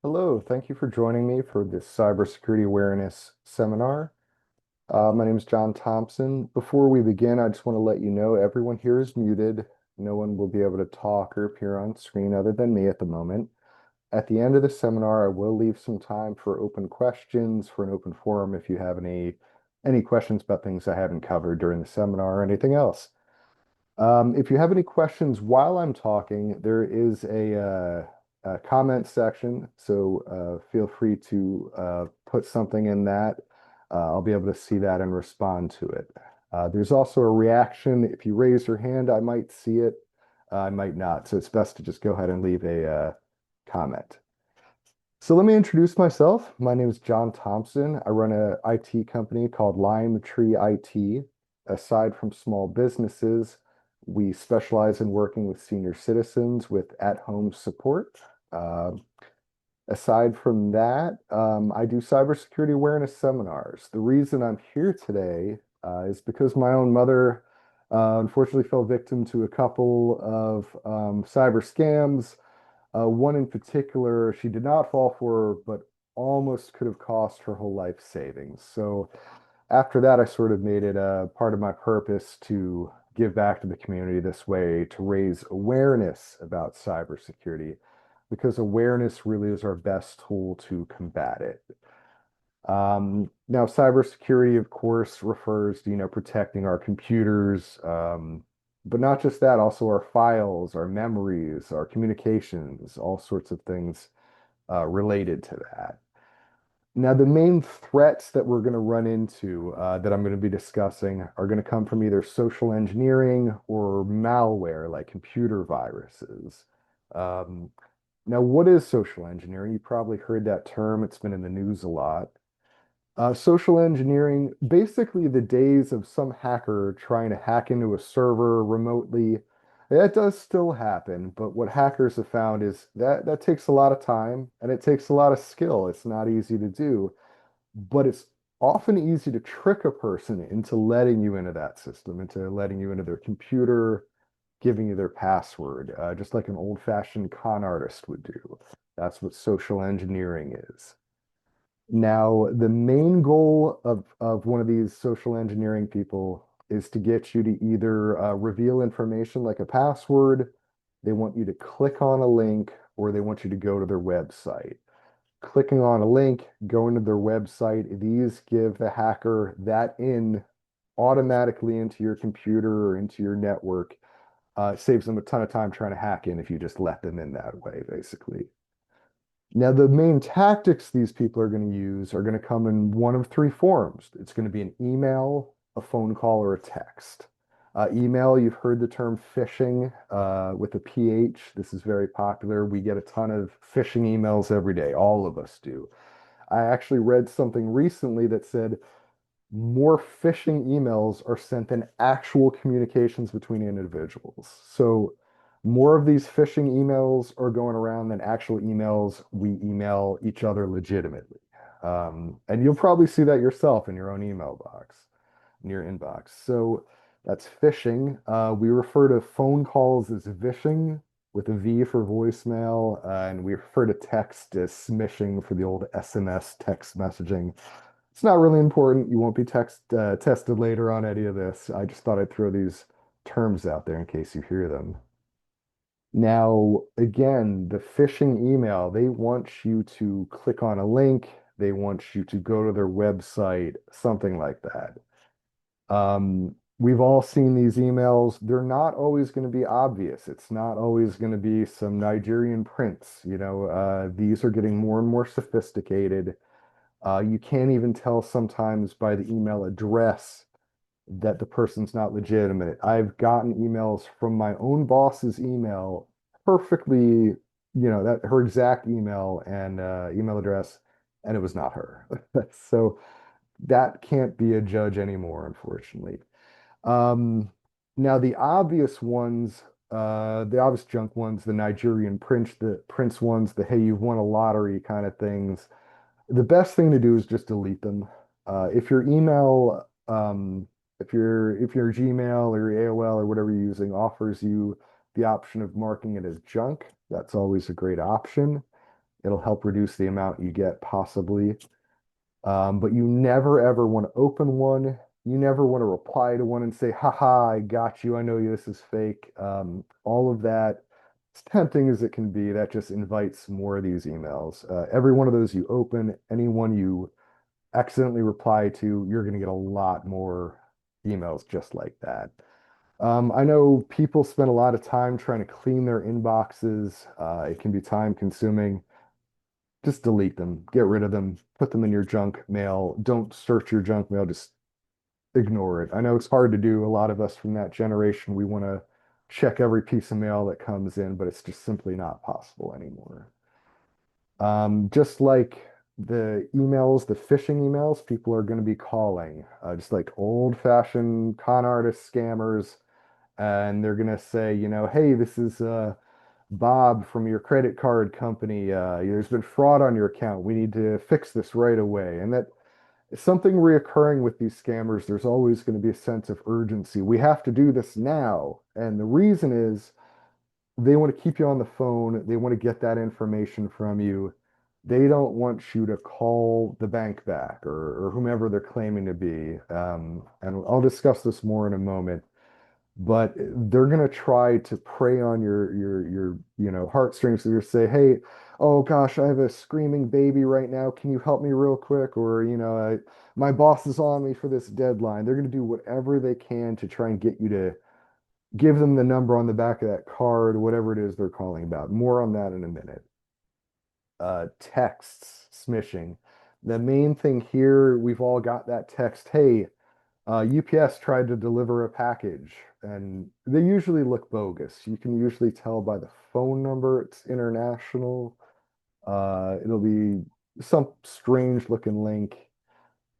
Hello, thank you for joining me for this cybersecurity awareness seminar. My name is John Thompson. Before we begin, I just want to let you know everyone here is muted. No one will be able to talk or appear on screen other than me at the moment. At the end of the seminar, I will leave some time for open questions for an open forum if you have any questions about things I haven't covered during the seminar or anything else. If you have any questions while I'm talking, there is a comment section, so feel free to put something in that. I'll be able to see that and respond to it. There's also a reaction. If you raise your hand, I might see it. I might not, so it's best to just go ahead and leave a comment. So let me introduce myself. My name is John Thompson. I run a IT company called Lime Tree IT. Aside from small businesses, we specialize in working with senior citizens with at-home support. Uh, Aside from that, I do cybersecurity awareness seminars. The reason I'm here today is because my own mother unfortunately fell victim to a couple of cyber scams. One in particular, she did not fall for, but almost could have cost her whole life savings. So after that, I sort of made it a part of my purpose to give back to the community this way, to raise awareness about cybersecurity, because awareness really is our best tool to combat it. Now, cybersecurity, of course, refers to, protecting our computers, but not just that, also our files, our memories, our communications, all sorts of things related to that. Now, the main threats that we're going to run into that I'm going to be discussing are going to come from either social engineering or malware, like computer viruses. Um, Now, what is social engineering? You probably heard that term. It's been in the news a lot. Social engineering, basically the days of some hacker trying to hack into a server remotely. That does still happen, but what hackers have found is that that takes a lot of time and it takes a lot of skill. It's not easy to do, but it's often easy to trick a person into letting you into that system, into letting you into their computer, giving you their password, just like an old-fashioned con artist would do. That's what social engineering is. Now, the main goal of one of these social engineering people is to get you to either reveal information like a password, they want you to click on a link, or they want you to go to their website. Clicking on a link, going to their website, these give the hacker that in automatically into your computer or into your network. It saves them a ton of time trying to hack in if you just let them in that way, basically. Now, the main tactics these people are going to use are going to come in one of three forms. It's going to be an email, a phone call, or a text. Email, you've heard the term phishing with a PH. This is very popular. We get a ton of phishing emails every day. All of us do. I actually read something recently that said more phishing emails are sent than actual communications between individuals. So more of these phishing emails are going around than actual emails we email each other legitimately. And you'll probably see that yourself in your own email box, in your inbox. So that's phishing. We refer to phone calls as vishing with a V for voicemail, and we refer to text as smishing for the old SMS text messaging. It's not really important. You won't be tested later on any of this. I just thought I'd throw these terms out there in case you hear them. Now, again, the phishing email, they want you to click on a link. They want you to go to their website, something like that. We've all seen these emails. They're not always going to be obvious. It's not always going to be some Nigerian prince. These are getting more and more sophisticated. You can't even tell sometimes by the email address that the person's not legitimate. I've gotten emails from my own boss's email, perfectly, that her exact email and email address, and it was not her. So that can't be a judge anymore, unfortunately. Um, Now the obvious ones, the obvious junk ones, the Nigerian prince ones, the hey, you've won a lottery kind of things, the best thing to do is just delete them. If your email, if your Gmail or your AOL or whatever you're using offers you the option of marking it as junk, that's always a great option. It'll help reduce the amount you get possibly. But you never ever want to open one. You never want to reply to one and say, haha, I got you. I know this is fake. All of that, as tempting as it can be, that just invites more of these emails. Every one of those you open, anyone you accidentally reply to, you're going to get a lot more emails just like that. I know people spend a lot of time trying to clean their inboxes. It can be time consuming. Just delete them, get rid of them, put them in your junk mail. Don't search your junk mail, just ignore it. I know it's hard to do. A lot of us from that generation, we want to check every piece of mail that comes in, but it's just simply not possible anymore. Just like the emails, the phishing emails, people are going to be calling, just like old-fashioned con artist scammers, and they're going to say, hey, this is Bob from your credit card company. There's been fraud on your account. We need to fix this right away. And that is something reoccurring with these scammers. There's always going to be a sense of urgency. We have to do this now. And the reason is they want to keep you on the phone. They want to get that information from you. They don't want you to call the bank back or whomever they're claiming to be. And I'll discuss this more in a moment, but they're going to try to prey on your heartstrings. They're say, hey, oh gosh, I have a screaming baby right now, can you help me real quick? Or my boss is on me for this deadline. They're going to do whatever they can to try and get you to give them the number on the back of that card, whatever it is they're calling about. More on that in a minute. Texts, smishing. The main thing here, we've all got that text, hey, UPS tried to deliver a package, and they usually look bogus. You can usually tell by the phone number it's international. It'll be some strange looking link.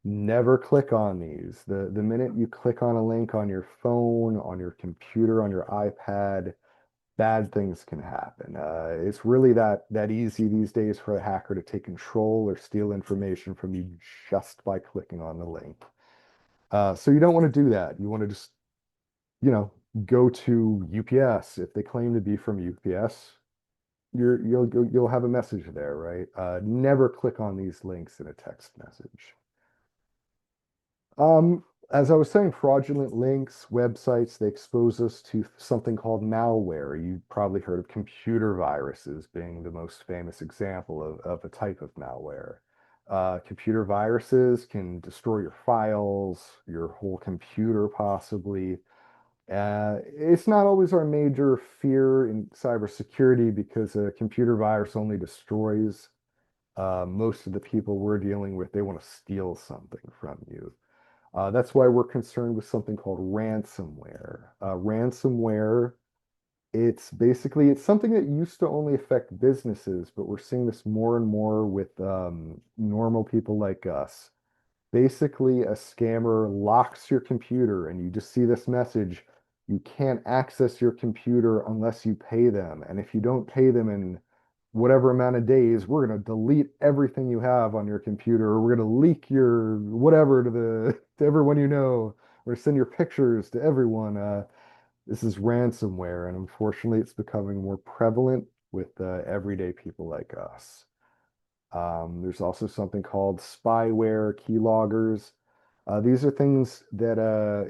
Never click on these. The minute you click on a link on your phone, on your computer, on your iPad, bad things can happen. It's really that easy these days for a hacker to take control or steal information from you just by clicking on the link. So you don't want to do that. You want to just, you know, go to UPS. If they claim to be from UPS, you'll have a message there, right? Never click on these links in a text message. As I was saying, fraudulent links, websites, they expose us to something called malware. You've probably heard of computer viruses being the most famous example of a type of malware. Computer viruses can destroy your files, your whole computer possibly. It's not always our major fear in cybersecurity because a computer virus only destroys most of the people we're dealing with. They want to steal something from you. That's why we're concerned with something called ransomware. Ransomware, it's something that used to only affect businesses, but we're seeing this more and more with normal people like us. Basically, a scammer locks your computer, and you just see this message. You can't access your computer unless you pay them. And if you don't pay them in whatever amount of days, we're going to delete everything you have on your computer, or we're going to leak your whatever to the to everyone you know, or send your pictures to everyone. This is ransomware, and unfortunately, it's becoming more prevalent with everyday people like us. There's also something called spyware, keyloggers. These are things that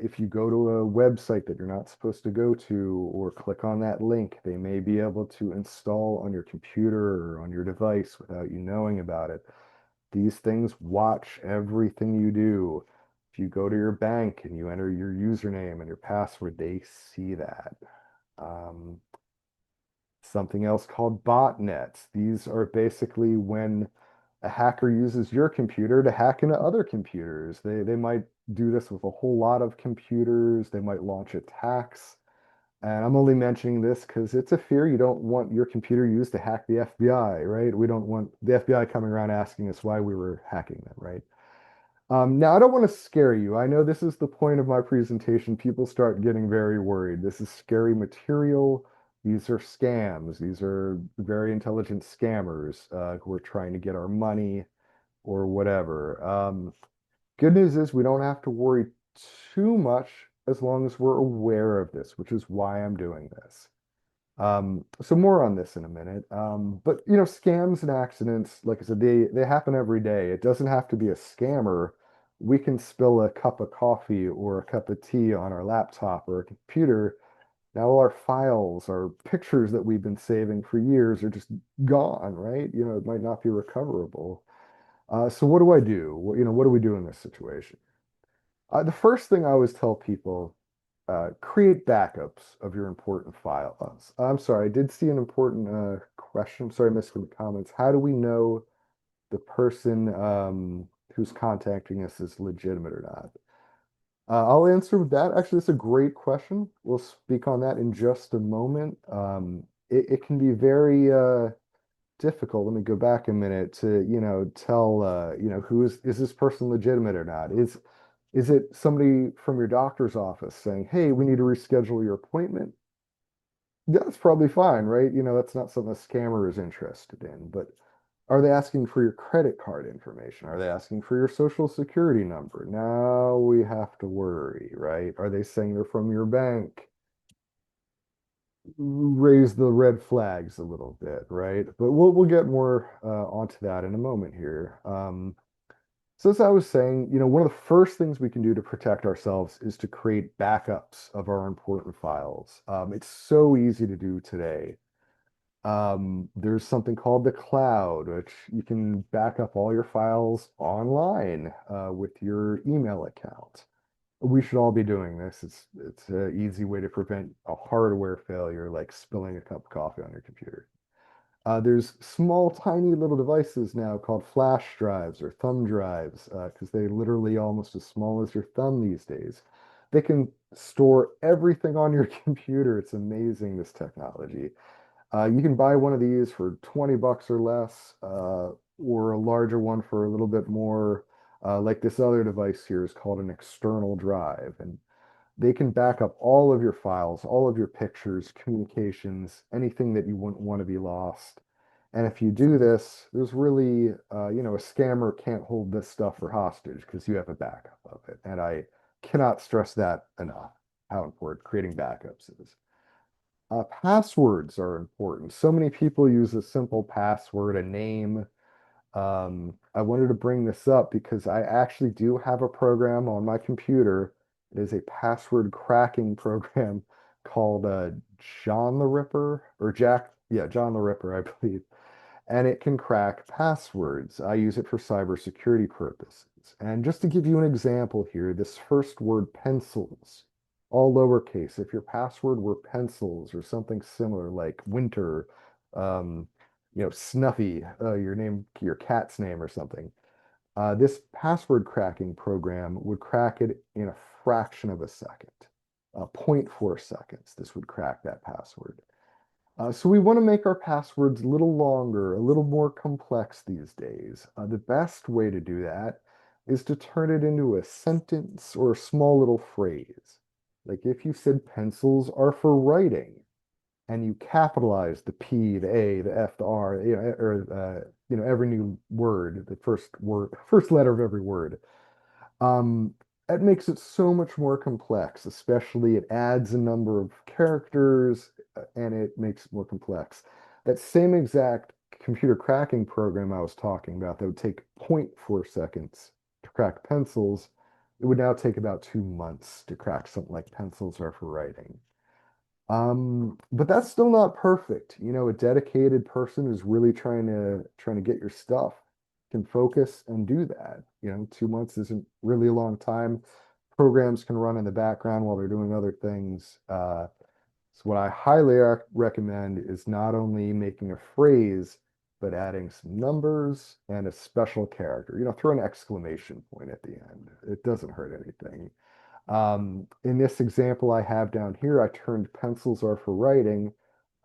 if you go to a website that you're not supposed to go to or click on that link, they may be able to install on your computer or on your device without you knowing about it. These things watch everything you do. If you go to your bank and you enter your username and your password, they see that. Um, Something else called botnets. These are basically when a hacker uses your computer to hack into other computers. They might do this with a whole lot of computers. They might launch attacks. And I'm only mentioning this because it's a fear. You don't want your computer used to hack the FBI, right? We don't want the FBI coming around asking us why we were hacking them, right? Now, I don't want to scare you. I know this is the point of my presentation. People start getting very worried. This is scary material. These are scams. These are very intelligent scammers who are trying to get our money or whatever. Good news is we don't have to worry too much as long as we're aware of this, which is why I'm doing this. So more on this in a minute. But scams and accidents, like I said, they happen every day. It doesn't have to be a scammer. We can spill a cup of coffee or a cup of tea on our laptop or a computer. Now all our files, our pictures that we've been saving for years are just gone, right? It might not be recoverable. So what do I do? What do we do in this situation? The first thing I always tell people, create backups of your important files. I'm sorry, I did see an important question. Sorry, I missed in the comments. How do we know the person who's contacting us is legitimate or not? I'll answer with that. Actually, that's a great question. We'll speak on that in just a moment. It can be very difficult. Let me go back a minute to, tell, who is this person legitimate or not? Is it somebody from your doctor's office saying, "Hey, we need to reschedule your appointment"? That's probably fine, right? That's not something a scammer is interested in. But are they asking for your credit card information? Are they asking for your social security number? Now we have to worry, right? Are they saying they're from your bank? Raise the red flags a little bit, right? But we'll get more onto that in a moment here. So as I was saying, one of the first things we can do to protect ourselves is to create backups of our important files. It's so easy to do today. There's something called the cloud, which you can back up all your files online with your email account. We should all be doing this. It's an easy way to prevent a hardware failure, like spilling a cup of coffee on your computer. There's small, tiny little devices now called flash drives or thumb drives, because they're literally almost as small as your thumb these days. They can store everything on your computer. It's amazing, this technology. You can buy one of these for 20 bucks or less, or a larger one for a little bit more. Like this other device here is called an external drive, and they can back up all of your files, all of your pictures, communications, anything that you wouldn't want to be lost. And if you do this, there's really, a scammer can't hold this stuff for hostage because you have a backup of it. And I cannot stress that enough, how important creating backups is. Passwords are important. So many people use a simple password, a name. I wanted to bring this up because I actually do have a program on my computer. It is a password cracking program called John the Ripper or John the Ripper, I believe. And it can crack passwords. I use it for cybersecurity purposes. And just to give you an example here, this first word, pencils, all lowercase. If your password were pencils or something similar like winter, um, Snuffy, your name, your cat's name or something, this password cracking program would crack it in a fraction of a second. 0.4 seconds, this would crack that password. So we want to make our passwords a little longer, a little more complex these days. The best way to do that is to turn it into a sentence or a small little phrase. Like if you said pencils are for writing, and you capitalize the P, the A, the F, the R, every new word, the first word, first letter of every word. It makes it so much more complex, especially it adds a number of characters and it makes it more complex. That same exact computer cracking program I was talking about that would take zero point 0.4 seconds to crack pencils, it would now take about 2 months to crack something like pencils are for writing. But that's still not perfect. A dedicated person who's really trying to get your stuff can focus and do that. 2 months isn't really a long time. Programs can run in the background while they're doing other things. So what I highly recommend is not only making a phrase, but adding some numbers and a special character. Throw an exclamation point at the end. It doesn't hurt anything. In this example I have down here, I turned pencils are for writing.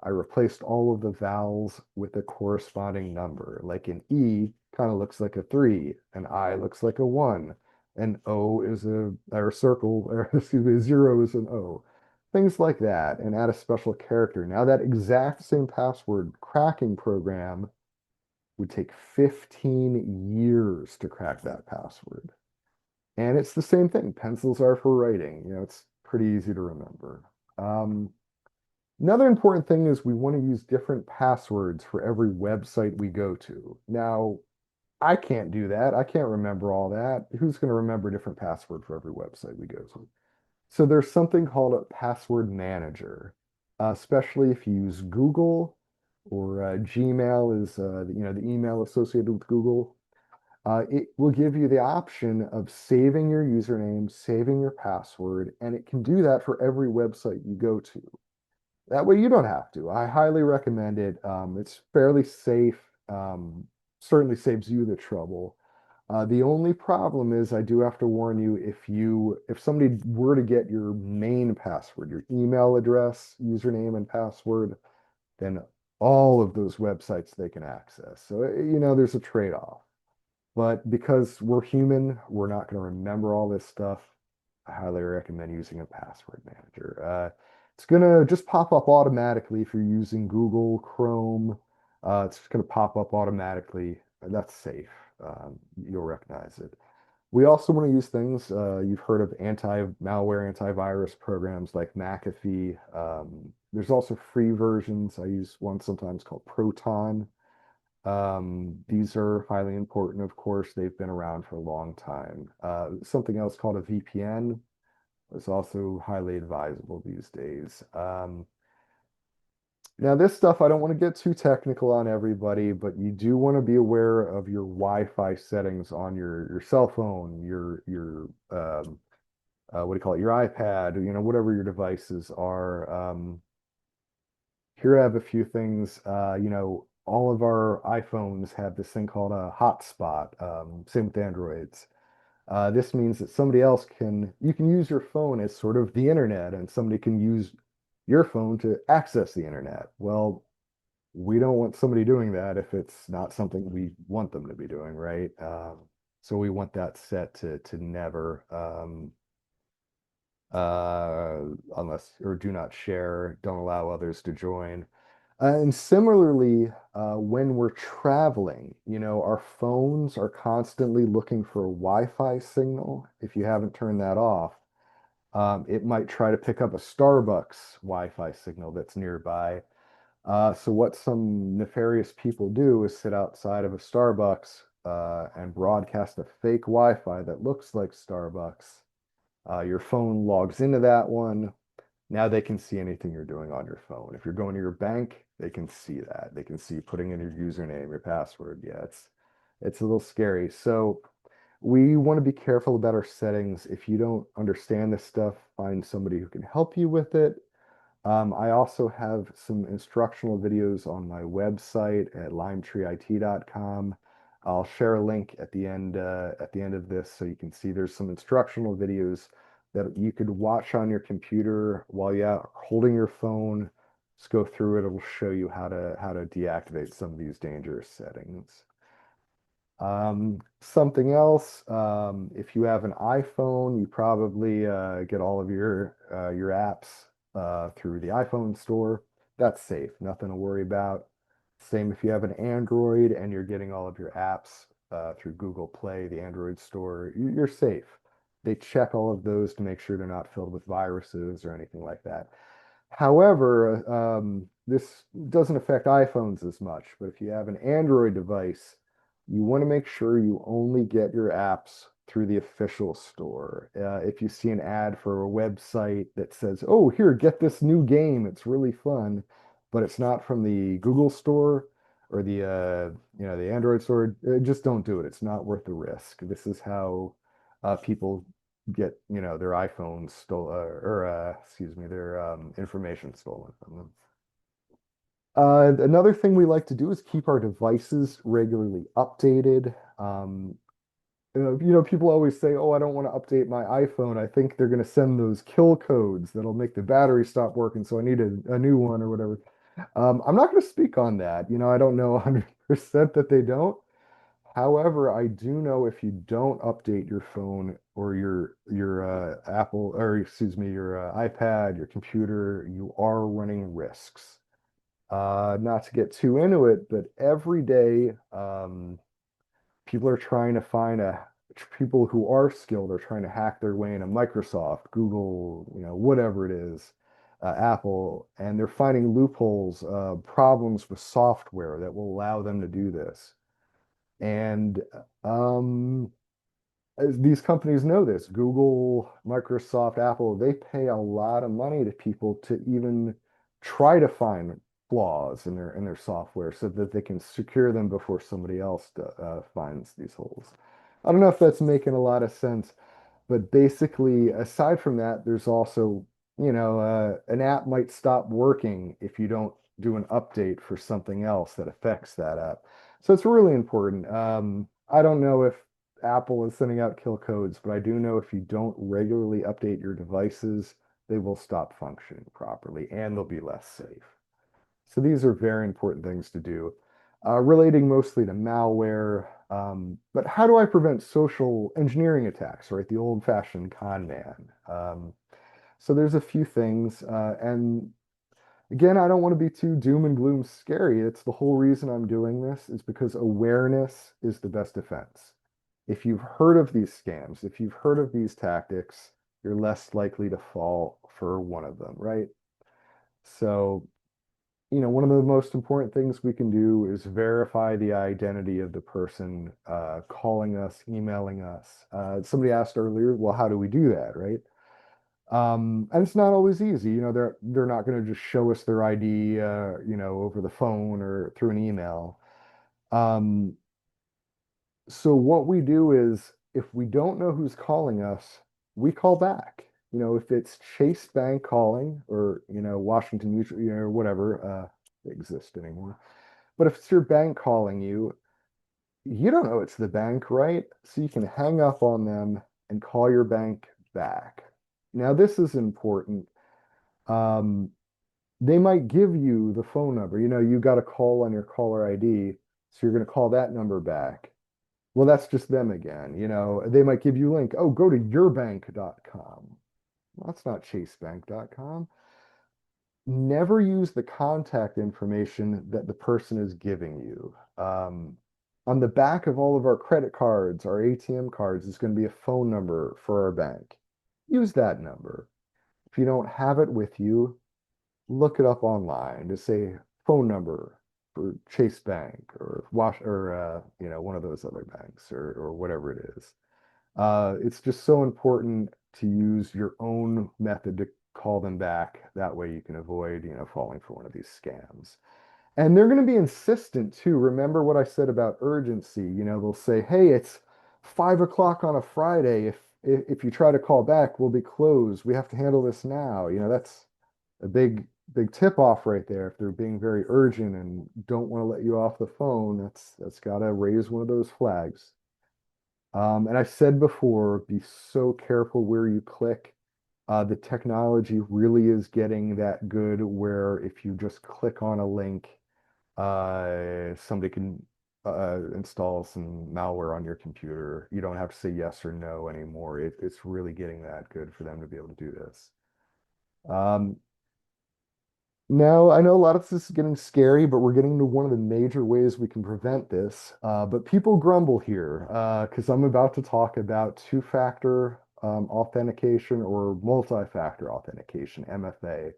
I replaced all of the vowels with a corresponding number. Like an E kind of looks like a 3, an I looks like a 1, an O is or circle, or excuse me, 0 is an O. Things like that, and add a special character. Now that exact same password cracking program would take 15 years to crack that password. And it's the same thing. Pencils are for writing. It's pretty easy to remember. Um, Another important thing is we want to use different passwords for every website we go to. Now, I can't do that. I can't remember all that. Who's going to remember a different password for every website we go to? So there's something called a password manager, especially if you use Google or Gmail is the email associated with Google. It will give you the option of saving your username, saving your password, and it can do that for every website you go to. That way you don't have to. I highly recommend it. It's fairly safe. Certainly saves you the trouble. The only problem is I do have to warn you if somebody were to get your main password, your email address, username, and password, then all of those websites they can access. So, there's a trade-off. But because we're human, we're not going to remember all this stuff. I highly recommend using a password manager. It's going to just pop up automatically if you're using Google Chrome. It's just going to pop up automatically. That's safe. You'll recognize it. We also want to use things, you've heard of anti-malware, antivirus programs like McAfee. There's also free versions. I use one sometimes called Proton. These are highly important, of course. They've been around for a long time. Something else called a VPN is also highly advisable these days. Now, this stuff, I don't want to get too technical on everybody, but you do want to be aware of your Wi-Fi settings on your cell phone, your what do you call it, your iPad, whatever your devices are. Here I have a few things. All of our iPhones have this thing called a hotspot. Same with Androids. This means that you can use your phone as sort of the internet, and somebody can use your phone to access the internet. Well, we don't want somebody doing that if it's not something we want them to be doing, right? So we want that set to never, unless or do not share, don't allow others to join. And similarly, when we're traveling, our phones are constantly looking for a Wi-Fi signal. If you haven't turned that off, it might try to pick up a Starbucks Wi-Fi signal that's nearby. So what some nefarious people do is sit outside of a Starbucks and broadcast a fake Wi-Fi that looks like Starbucks. Your phone logs into that one. Now they can see anything you're doing on your phone. If you're going to your bank, they can see that. They can see putting in your username, your password. Yeah, it's a little scary. So we want to be careful about our settings. If you don't understand this stuff, find somebody who can help you with it. I also have some instructional videos on my website at limetreeit.com. I'll share a link at the end of this so you can see there's some instructional videos that you could watch on your computer while you're holding your phone. Just go through it. It'll show you how to deactivate some of these dangerous settings. Something else, if you have an iPhone, you probably get all of your apps through the iPhone store. That's safe, nothing to worry about. Same if you have an Android and you're getting all of your apps through Google Play, the Android store, you're safe. They check all of those to make sure they're not filled with viruses or anything like that. However, this doesn't affect iPhones as much, but if you have an Android device, you want to make sure you only get your apps through the official store. If you see an ad for a website that says, "Oh, here, get this new game. It's really fun," but it's not from the Google store or the Android store, just don't do it. It's not worth the risk. This is how people get their iPhones stole or excuse me their information stolen from them. Another thing we like to do is keep our devices regularly updated. People always say, "Oh, I don't want to update my iPhone. I think they're going to send those kill codes that'll make the battery stop working, so I need a new one or whatever." I'm not going to speak on that. I don't know 100% that they don't. However, I do know if you don't update your phone or your Apple or excuse me, your iPad, your computer, you are running risks. Not to get too into it, but every day, people are trying to find people who are skilled are trying to hack their way into Microsoft, Google, whatever it is. Apple, and they're finding loopholes, problems with software that will allow them to do this. And um, as these companies know this. Google, Microsoft, Apple, they pay a lot of money to people to even try to find flaws in their software so that they can secure them before somebody else finds these holes. I don't know if that's making a lot of sense, but basically, aside from that, there's also, an app might stop working if you don't do an update for something else that affects that app. So it's really important. I don't know if Apple is sending out kill codes, but I do know if you don't regularly update your devices, they will stop functioning properly and they'll be less safe. So these are very important things to do, relating mostly to malware. But how do I prevent social engineering attacks, right? The old-fashioned con man. So there's a few things, and again, I don't want to be too doom and gloom scary. It's the whole reason I'm doing this is because awareness is the best defense. If you've heard of these scams, if you've heard of these tactics, you're less likely to fall for one of them, right? So one of the most important things we can do is verify the identity of the person calling us, emailing us. Somebody asked earlier, well, how do we do that, right? And it's not always easy. They're not going to just show us their ID, over the phone or through an email. Um, so what we do is, if we don't know who's calling us, we call back. If it's Chase Bank calling or, Washington Mutual, or whatever, they exist anymore. But if it's your bank calling you, you don't know it's the bank, right? So you can hang up on them and call your bank back. Now, this is important. Um, they might give you the phone number. You got a call on your caller ID, so you're going to call that number back. Well, that's just them again. They might give you a link. Oh, go to yourbank.com. Well, that's not chasebank.com. Never use the contact information that the person is giving you. On the back of all of our credit cards, our ATM cards, is going to be a phone number for our bank. Use that number. If you don't have it with you, look it up online to say phone number for Chase Bank or one of those other banks or whatever it is. It's just so important to use your own method to call them back. That way you can avoid, falling for one of these scams. And they're going to be insistent too. Remember what I said about urgency. They'll say, "Hey, it's 5 o'clock on a Friday. If you try to call back, we'll be closed. We have to handle this now." That's a big tip off right there. If they're being very urgent and don't want to let you off the phone, that's got to raise one of those flags. And I said before, be so careful where you click. The technology really is getting that good where if you just click on a link, somebody can install some malware on your computer. You don't have to say yes or no anymore. It's really getting that good for them to be able to do this. Um, Now, I know a lot of this is getting scary, but we're getting to one of the major ways we can prevent this. But people grumble here because I'm about to talk about two-factor authentication or multi-factor authentication, MFA.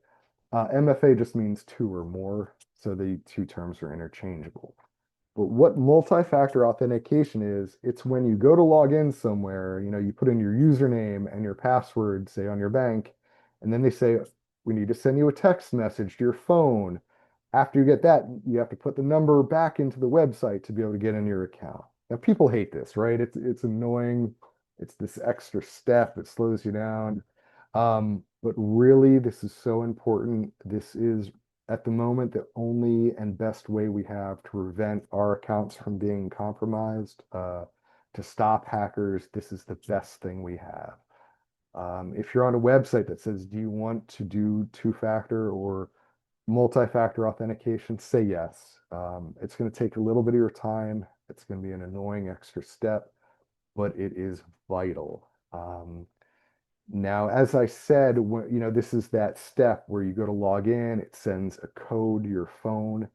MFA just means two or more, so the two terms are interchangeable. But what multi-factor authentication is, it's when you go to log in somewhere, you put in your username and your password, say on your bank, and then they say, we need to send you a text message to your phone. After you get that, you have to put the number back into the website to be able to get in your account. Now, people hate this, right? It's annoying. It's this extra step that slows you down. But really, this is so important. This is at the moment the only and best way we have to prevent our accounts from being compromised, to stop hackers. This is the best thing we have. If you're on a website that says, do you want to do two-factor or multi-factor authentication, say yes. It's going to take a little bit of your time. It's going to be an annoying extra step, but it is vital. Now, as I said, this is that step where you go to log in, it sends a code to your phone.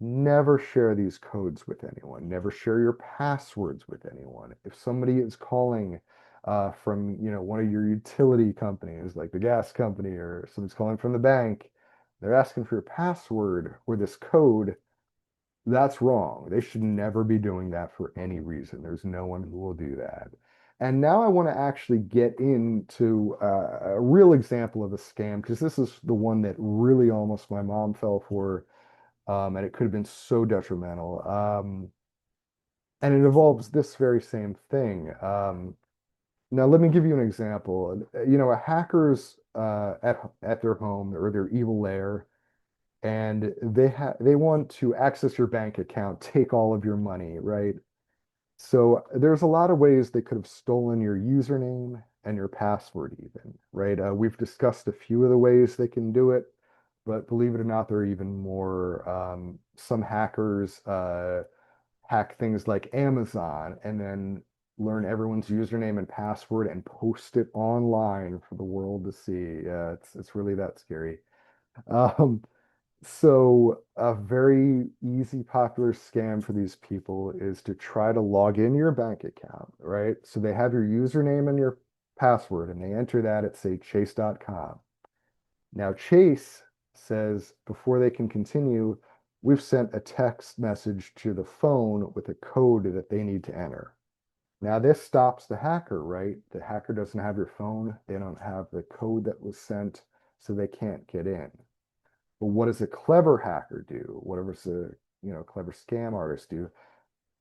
Never share these codes with anyone. Never share your passwords with anyone. If somebody is calling from, one of your utility companies, like the gas company, or someone's calling from the bank. They're asking for your password or this code. That's wrong. They should never be doing that for any reason. There's no one who will do that. And now I want to actually get into a real example of a scam because this is the one that really almost my mom fell for, and it could have been so detrimental. And it involves this very same thing. Now, let me give you an example. A hacker's at their home or their evil lair, and they want to access your bank account, take all of your money, right? So there's a lot of ways they could have stolen your username and your password even, right? We've discussed a few of the ways they can do it, but believe it or not, there are even more. Some hackers hack things like Amazon and then learn everyone's username and password and post it online for the world to see. Yeah, it's really that scary. Um, so a very easy, popular scam for these people is to try to log in your bank account, right? So they have your username and your password, and they enter that at, say, chase.com. Now, Chase says before they can continue, we've sent a text message to the phone with a code that they need to enter. Now, this stops the hacker, right? The hacker doesn't have your phone, they don't have the code that was sent, so they can't get in. But what does a clever hacker do? What does a clever scam artist do?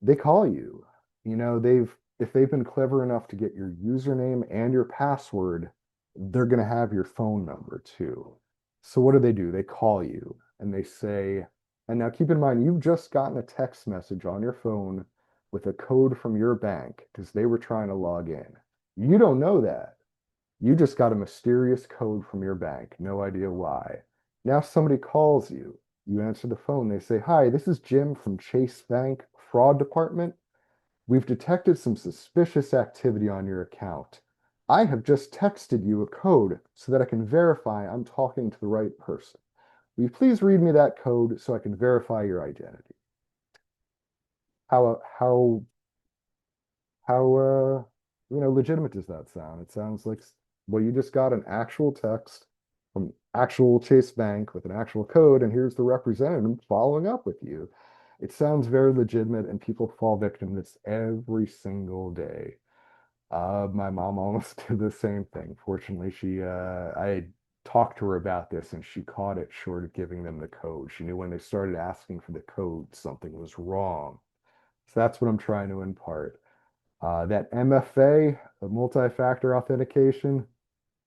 They call you. If they've been clever enough to get your username and your password, they're going to have your phone number too. So what do? They call you and they say, and now keep in mind, you've just gotten a text message on your phone with a code from your bank because they were trying to log in. You don't know that. You just got a mysterious code from your bank, no idea why. Now somebody calls you. You answer the phone. They say, "Hi, this is Jim from Chase Bank Fraud Department. We've detected some suspicious activity on your account. I have just texted you a code so that I can verify I'm talking to the right person. Will you please read me that code so I can verify your identity?" How how how legitimate does that sound? It sounds like, well, you just got an actual text from actual Chase Bank with an actual code, and here's the representative following up with you. It sounds very legitimate, and people fall victim to this every single day. My mom almost did the same thing. Fortunately, I talked to her about this, and she caught it short of giving them the code. She knew when they started asking for the code, something was wrong. So that's what I'm trying to impart. That MFA, the multi-factor authentication,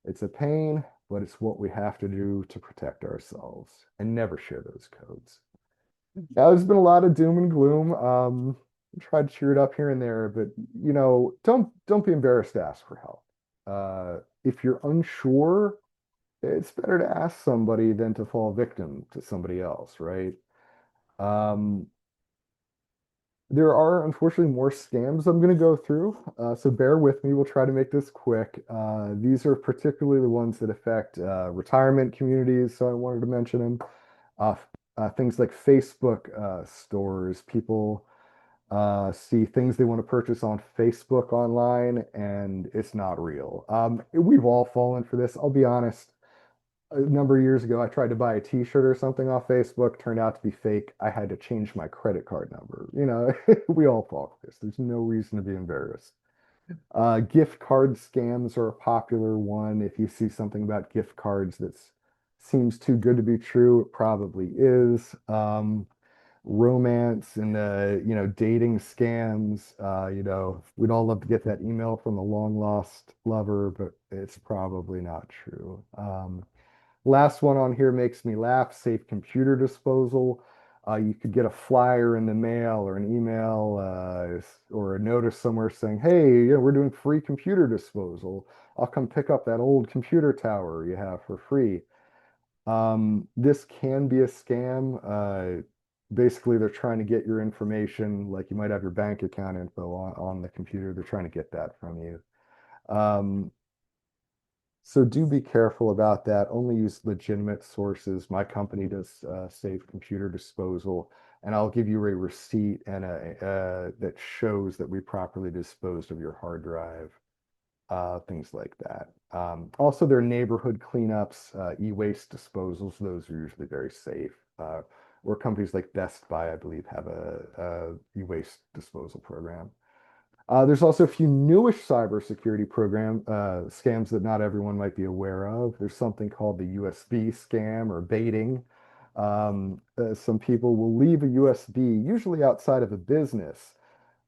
it's a pain, but it's what we have to do to protect ourselves and never share those codes. Now, there's been a lot of doom and gloom. I tried to cheer it up here and there, but don't be embarrassed to ask for help. If you're unsure, it's better to ask somebody than to fall victim to somebody else, right? Um, There are unfortunately more scams I'm going to go through, so bear with me. We'll try to make this quick. These are particularly the ones that affect retirement communities, so I wanted to mention them. Uh, Things like Facebook stores. People see things they want to purchase on Facebook online, and it's not real. We've all fallen for this. I'll be honest. A number of years ago, I tried to buy a t-shirt or something off Facebook, turned out to be fake. I had to change my credit card number. We all fall for this. There's no reason to be embarrassed. Gift card scams are a popular one. If you see something about gift cards that seems too good to be true, it probably is. Romance and dating scams. We'd all love to get that email from a long lost lover, but it's probably not true. Last one on here makes me laugh. Safe computer disposal. You could get a flyer in the mail or an email or a notice somewhere saying, "Hey, we're doing free computer disposal. I'll come pick up that old computer tower you have for free." This can be a scam. Basically, they're trying to get your information, like you might have your bank account info on the computer. They're trying to get that from you. Um, so do be careful about that. Only use legitimate sources. My company does safe computer disposal, and I'll give you a receipt and that shows that we properly disposed of your hard drive. things like that. Also, their neighborhood cleanups, e-waste disposals, those are usually very safe. Or companies like Best Buy, I believe, have a e-waste disposal program. There's also a few newish cybersecurity program scams that not everyone might be aware of. There's something called the USB scam or baiting. Some people will leave a USB, usually outside of a business,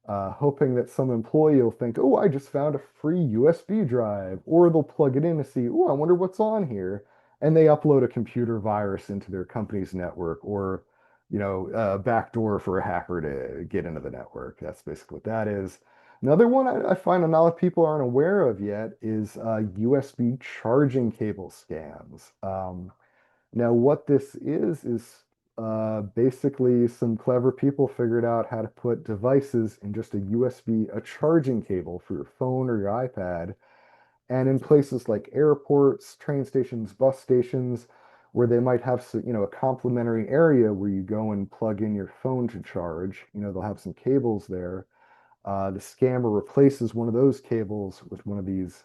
hoping that some employee will think, oh, I just found a free USB drive, or they'll plug it in to see, oh, I wonder what's on here. And they upload a computer virus into their company's network, or, a backdoor for a hacker to get into the network. That's basically what that is. Another one I find a lot of people aren't aware of yet is USB charging cable scams. Now, what this is basically some clever people figured out how to put devices in just a USB, a charging cable for your phone or your iPad, and in places like airports, train stations, bus stations, where they might have a complimentary area where you go and plug in your phone to charge. They'll have some cables there. The scammer replaces one of those cables with one of these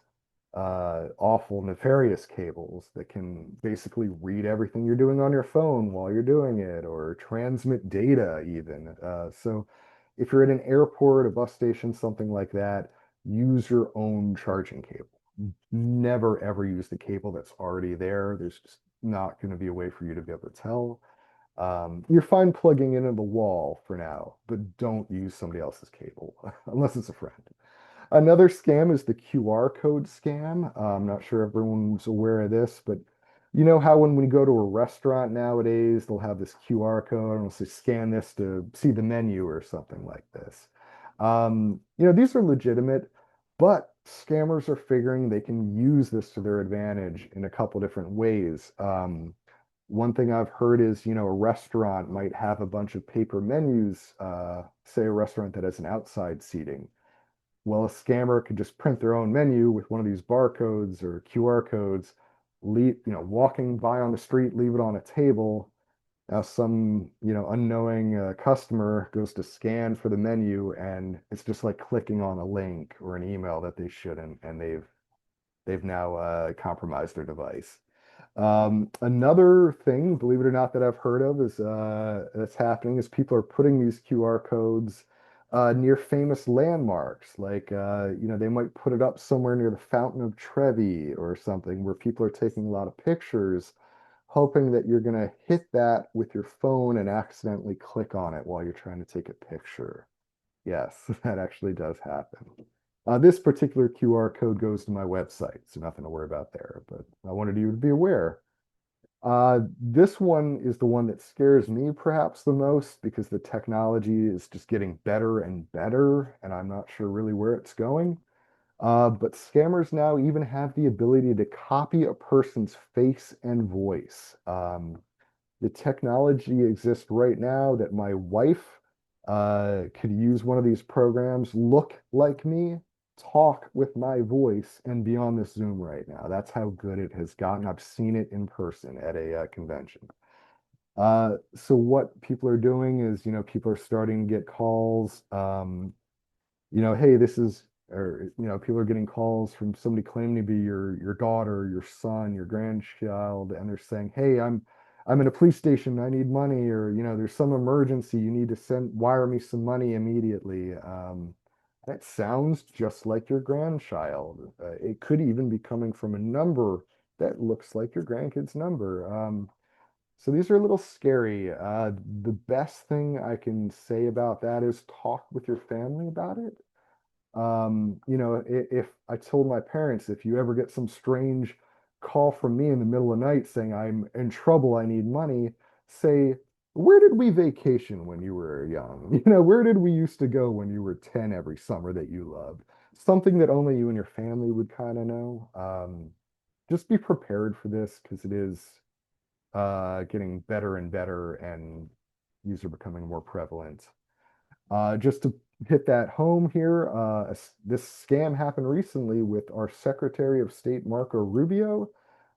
awful, nefarious cables that can basically read everything you're doing on your phone while you're doing it, or transmit data even. So if you're at an airport, a bus station, something like that, use your own charging cable. Never ever use the cable that's already there. There's just not going to be a way for you to be able to tell. You're fine plugging into the wall for now, but don't use somebody else's cable unless it's a friend. Another scam is the QR code scam. I'm not sure everyone's aware of this, but you know how when we go to a restaurant nowadays, they'll have this QR code and they'll say scan this to see the menu or something like this. These are legitimate, but scammers are figuring they can use this to their advantage in a couple different ways. One thing I've heard is, a restaurant might have a bunch of paper menus, say a restaurant that has an outside seating. Well, a scammer could just print their own menu with one of these barcodes or QR codes, walking by on the street, leave it on a table. Now, some, unknowing customer goes to scan for the menu, and it's just like clicking on a link or an email that they shouldn't, and they've now compromised their device. Another thing, believe it or not, that I've heard of is that's happening is people are putting these QR codes near famous landmarks. Like, they might put it up somewhere near the Fountain of Trevi or something where people are taking a lot of pictures, hoping that you're going to hit that with your phone and accidentally click on it while you're trying to take a picture. Yes, that actually does happen. This particular QR code goes to my website, so nothing to worry about there, but I wanted you to be aware. This one is the one that scares me perhaps the most because the technology is just getting better and better, and I'm not sure really where it's going. But scammers now even have the ability to copy a person's face and voice. The technology exists right now that my wife could use one of these programs, look like me, talk with my voice, and be on this Zoom right now. That's how good it has gotten. I've seen it in person at a convention. So what people are doing is, people are starting to get calls. Hey, this is, or people are getting calls from somebody claiming to be your daughter, your son, your grandchild, and they're saying, hey, I'm in a police station, I need money, or there's some emergency, you need to wire me some money immediately. That sounds just like your grandchild. It could even be coming from a number that looks like your grandkid's number. So these are a little scary. The best thing I can say about that is talk with your family about it. If I told my parents, if you ever get some strange call from me in the middle of the night saying I'm in trouble, I need money, say, where did we vacation when you were young? Where did we used to go when you were 10 every summer that you loved? Something that only you and your family would kind of know. Just be prepared for this because it is getting better and better and these are becoming more prevalent. Just to hit that home here, this scam happened recently with our Secretary of State, Marco Rubio.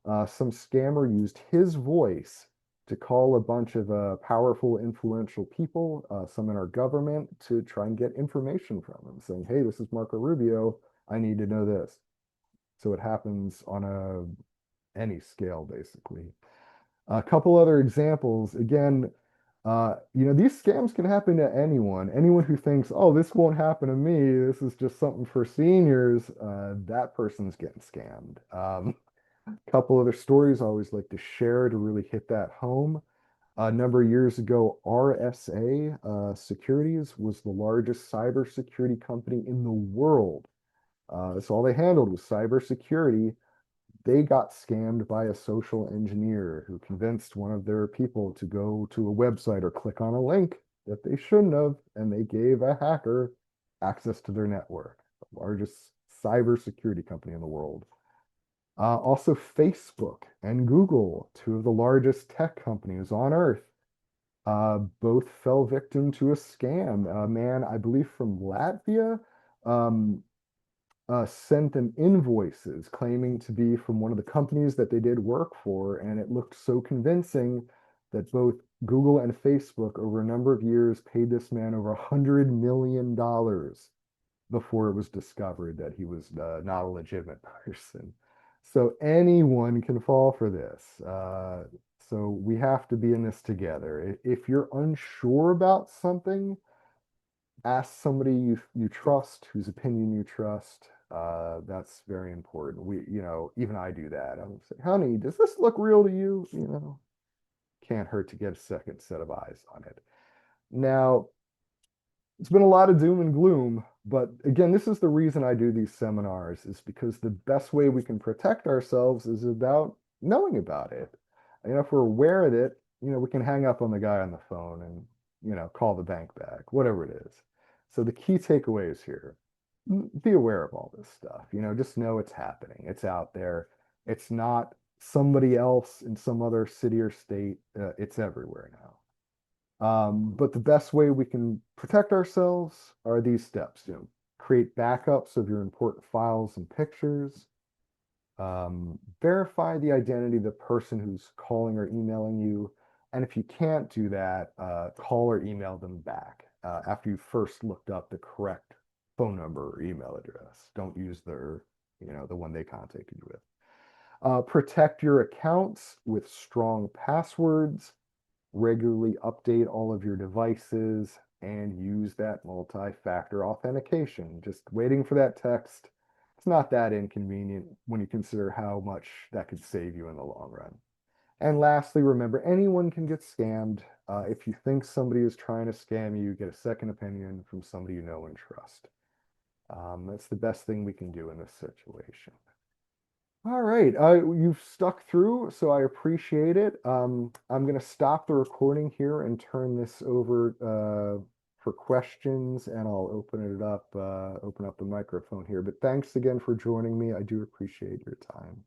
Some scammer used his voice to call a bunch of powerful, influential people, some in our government, to try and get information from him, saying, hey, this is Marco Rubio. I need to know this. So it happens on any scale, basically. A couple other examples. Again, these scams can happen to anyone. Anyone who thinks, oh, this won't happen to me, this is just something for seniors, that person's getting scammed. Couple other stories I always like to share to really hit that home. A number of years ago, RSA Securities was the largest cybersecurity company in the world. That's all they handled was cybersecurity. They got scammed by a social engineer who convinced one of their people to go to a website or click on a link that they shouldn't have, and they gave a hacker access to their network, the largest cybersecurity company in the world. Also, Facebook and Google, two of the largest tech companies on earth, both fell victim to a scam. A man, I believe from Latvia, um, sent them invoices claiming to be from one of the companies that they did work for, and it looked so convincing that both Google and Facebook, over a number of years, paid this man over $100 million before it was discovered that he was not a legitimate person. So anyone can fall for this. So we have to be in this together. If you're unsure about something, ask somebody you trust, whose opinion you trust. That's very important. Even I do that. I'm saying, honey, does this look real to you? Can't hurt to get a second set of eyes on it. Now, it's been a lot of doom and gloom, but again, this is the reason I do these seminars, is because the best way we can protect ourselves is about knowing about it. If we're aware of it, we can hang up on the guy on the phone and, call the bank back, whatever it is. So the key takeaways here, be aware of all this stuff, just know it's happening. It's out there. It's not somebody else in some other city or state. It's everywhere now. But the best way we can protect ourselves are these steps. Create backups of your important files and pictures. Verify the identity of the person who's calling or emailing you. And if you can't do that, call or email them back after you first looked up the correct phone number or email address. Don't use the one they contacted you with. Protect your accounts with strong passwords. Regularly update all of your devices and use that multi-factor authentication. Just waiting for that text, it's not that inconvenient when you consider how much that could save you in the long run. And lastly, remember, anyone can get scammed. If you think somebody is trying to scam you, get a second opinion from somebody you know and trust. That's the best thing we can do in this situation. All right, you've stuck through, so I appreciate it. I'm going to stop the recording here and turn this over for questions, and I'll open up the microphone here. But thanks again for joining me. I do appreciate your time.